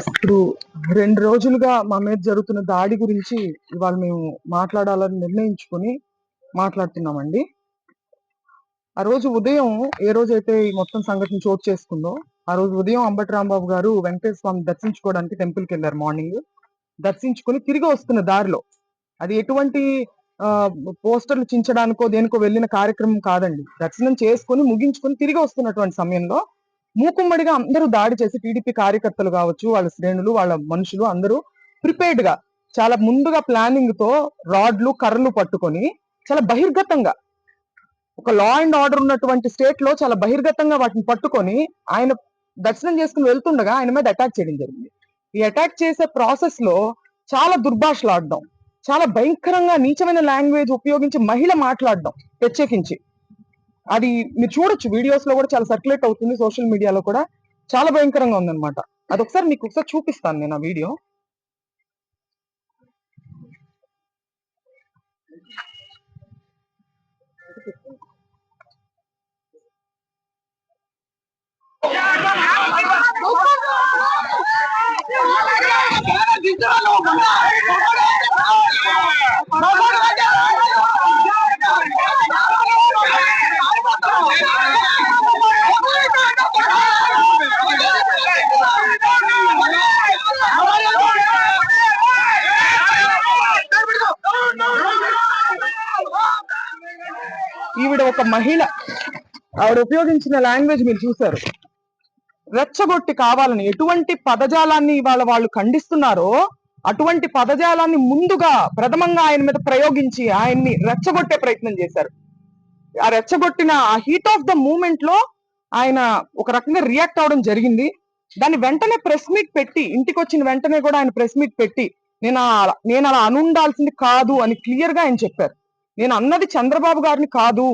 ఇప్పుడు 2 రోజులుగా మా మీద జరుగుతున్న దాడి గురించి ఇవాళ మేము మాట్లాడాలని నిర్ణయించుకొని మాట్లాడుతున్నామండి. ఆ రోజు ఉదయం ఏ రోజైతే ఈ మొత్తం సంఘటన చోటు చేసుకుందో, ఆ రోజు ఉదయం అంబటి రాంబాబు గారు వెంకటేశ్వర స్వామిని దర్శించుకోవడానికి టెంపుల్‌కెళ్లారు మార్నింగ్. దర్శించుకొని తిరిగి వస్తున్న దారిలో అది ఎటువంటి పోస్టర్‌లు చించడానికో, దేనికో వెళ్ళిన కార్యక్రమం కాదండి. దర్శనం చేసుకొని, ముగించుకొని తిరిగి వస్తున్నటువంటి సమయంలో మూకుమ్మడిగా అందరూ దాడి చేసి టీడీపీ కార్యకర్తలు కావచ్చు, వాళ్ళ శ్రేణులు, వాళ్ళ మనుషులు అందరూ ప్రిపేర్డ్‌గా చాలా ముందుగా ప్లానింగ్‌తో రాడ్లు, కర్రలు పట్టుకొని చాలా బహిర్గతంగా ఒక లా అండ్ ఆర్డర్ ఉన్నటువంటి స్టేట్‌లో చాలా బహిర్గతంగా వాటిని పట్టుకొని ఆయన దర్శనం చేసుకొని వెళ్తుండగా ఆయన మీద అటాక్ చేయడం జరిగింది. ఈ అటాక్ చేసే ప్రాసెస్‌లో చాలా దుర్భాషలాడడం, చాలా భయంకరంగా నీచమైన లాంగ్వేజ్ ఉపయోగించి మహిళ మాట్లాడడం ప్రత్యేకించి. అది మీరు చూడొచ్చు వీడియోస్ లో కూడా చాలా సర్క్యులేట్ అవుతుంది సోషల్ మీడియాలో కూడా. చాలా భయంకరంగా ఉందన్నమాట. అదొకసారి మీకు ఒకసారి చూపిస్తాను నేను ఆ వీడియో. ఈవిడ ఒక మహిళ, ఆవిడ ఉపయోగించిన లాంగ్వేజ్ మీరు చూశారు. రెచ్చగొట్టి కావాలని ఎటువంటి పదజాలాన్ని ఇవాళ వాళ్ళు ఖండిస్తున్నారో అటువంటి పదజాలాన్ని ముందుగా ప్రథమంగా ఆయన మీద ప్రయోగించి ఆయన్ని రెచ్చగొట్టే ప్రయత్నం చేశారు. ఆ రెచ్చగొట్టిన ఆ హీట్ ఆఫ్ ద మూమెంట్ లో ఆయన ఒక రకంగా రియాక్ట్ అవడం జరిగింది. దాన్ని వెంటనే ప్రెస్ మీట్ పెట్టి, ఇంటికి వచ్చిన వెంటనే కూడా ఆయన ప్రెస్ మీట్ పెట్టి నేను అలా అనుండాల్సింది కాదు అని క్లియర్ గా ఆయన చెప్పారు. నేను అన్నది చంద్రబాబు గారిని కాదు,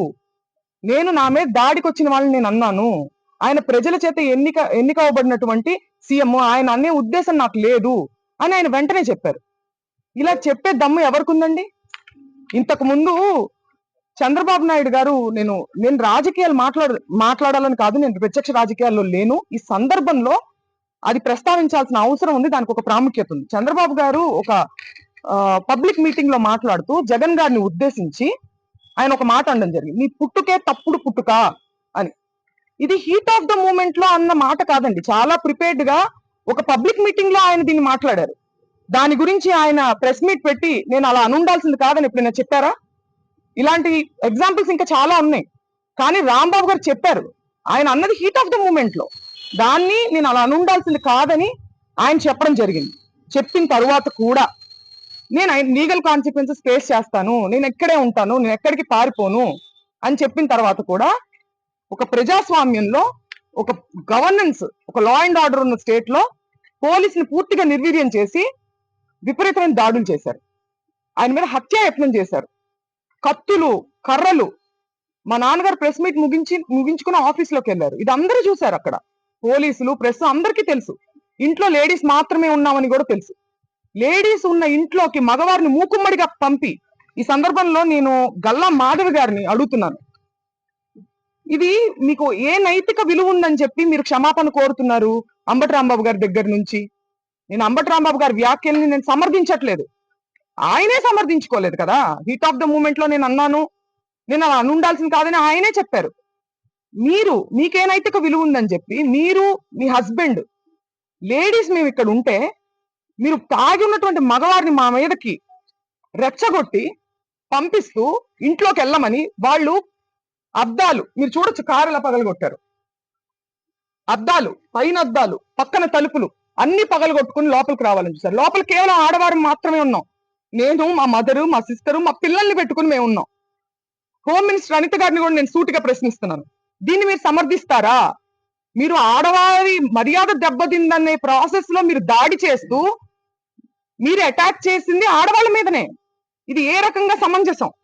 నేను నా మీద దాడికి వచ్చిన వాళ్ళని నేను అన్నాను. ఆయన ప్రజల చేత ఎన్నికవబడినటువంటి సీఎం, ఆయన అనే ఉద్దేశం నాకు లేదు అని ఆయన వెంటనే చెప్పారు. ఇలా చెప్పే దమ్ము ఎవరికి ఉందండి? ఇంతకు ముందు చంద్రబాబు నాయుడు గారు, నేను రాజకీయాలు మాట్లాడాలని కాదు, నేను ప్రత్యక్ష రాజకీయాల్లో లేను, ఈ సందర్భంలో అది ప్రస్తావించాల్సిన అవసరం ఉంది, దానికి ఒక ప్రాముఖ్యత ఉంది. చంద్రబాబు గారు ఒక పబ్లిక్ మీటింగ్ లో మాట్లాడుతూ జగన్ గారిని ఉద్దేశించి ఆయన ఒక మాట అనడం జరిగింది, నీ పుట్టుకే తప్పుడు పుట్టుక అని. ఇది హీట్ ఆఫ్ ద మూమెంట్ లో అన్న మాట కాదండి, చాలా ప్రిపేర్డ్ గా ఒక పబ్లిక్ మీటింగ్ లో ఆయన దీన్ని మాట్లాడారు. దాని గురించి ఆయన ప్రెస్ మీట్ పెట్టి నేను అలా అనుండాల్సింది కాదని ఎప్పుడైనా చెప్పారా? ఇలాంటి ఎగ్జాంపుల్స్ ఇంకా చాలా ఉన్నాయి. కానీ రాంబాబు గారు చెప్పారు, ఆయన అన్నది హీట్ ఆఫ్ ద మూమెంట్ లో, దాన్ని నేను అలా అనుండాల్సింది కాదని ఆయన చెప్పడం జరిగింది. చెప్పిన తరువాత కూడా నేను లీగల్ కాన్సిక్వెన్సెస్ ఫేస్ చేస్తాను, నేను ఎక్కడే ఉంటాను, నేను ఎక్కడికి పారిపోను అని చెప్పిన తర్వాత కూడా ఒక ప్రజాస్వామ్యంలో, ఒక గవర్నెన్స్, ఒక లా అండ్ ఆర్డర్ ఉన్న స్టేట్ లో పోలీసుని పూర్తిగా నిర్వీర్యం చేసి విపరీతమైన దాడులు చేశారు. ఆయన మీద హత్యాయత్నం చేశారు. కత్తులు, కర్రలు. మా నాన్నగారు ప్రెస్ మీట్ ముగించుకుని ఆఫీస్లోకి వెళ్ళారు. ఇది అందరూ చూశారు అక్కడ. పోలీసులు, ప్రెస్ అందరికీ తెలుసు. ఇంట్లో లేడీస్ మాత్రమే ఉన్నామని కూడా తెలుసు. లేడీస్ ఉన్న ఇంట్లోకి మగవారిని మూకుమ్మడిగా పంపి, ఈ సందర్భంలో నేను గల్లా మాధవి గారిని అడుగుతున్నాను, ఇది మీకు ఏ నైతిక విలువ ఉందని చెప్పి మీరు క్షమాపణ కోరుతున్నారు అంబటి రాంబాబు గారి దగ్గర నుంచి? నేను అంబటి రాంబాబు గారి వ్యాఖ్యల్ని నేను సమర్థించట్లేదు, ఆయనే సమర్థించుకోలేదు కదా. హీట్ ఆఫ్ ద మూమెంట్ లో నేను అన్నాను, నేను అలా అనుండాల్సింది కాదని ఆయనే చెప్పారు. మీకే నైతిక విలువ ఉందని చెప్పి మీరు, మీ హస్బెండ్, లేడీస్ మేము ఇక్కడ ఉంటే మీరు తాగి ఉన్నటువంటి మగవారిని మా మీదకి రెచ్చగొట్టి పంపిస్తూ ఇంట్లోకి వెళ్ళమని, వాళ్ళు అద్దాలు మీరు చూడొచ్చు, కారులా పగలగొట్టారు. అద్దాలు, పైన అద్దాలు, పక్కన తలుపులు అన్ని పగలగొట్టుకుని లోపలికి రావాలని చూసారు. లోపల కేవలం ఆడవారు మాత్రమే ఉన్నాం. నేను, మా మదరు, మా సిస్టరు, మా పిల్లల్ని పెట్టుకుని మేము ఉన్నాం. హోమ్ మినిస్టర్ అనిత గారిని కూడా నేను సూటిగా ప్రశ్నిస్తున్నాను, దీన్ని మీరు సమర్థిస్తారా? మీరు ఆడవారి మర్యాద దెబ్బతిందనే ప్రాసెస్ లో మీరు దాడి చేస్తూ మీరు అటాక్ చేసింది ఆడవాళ్ళ మీదనే. ఇది ఏ రకంగా సమంజసం?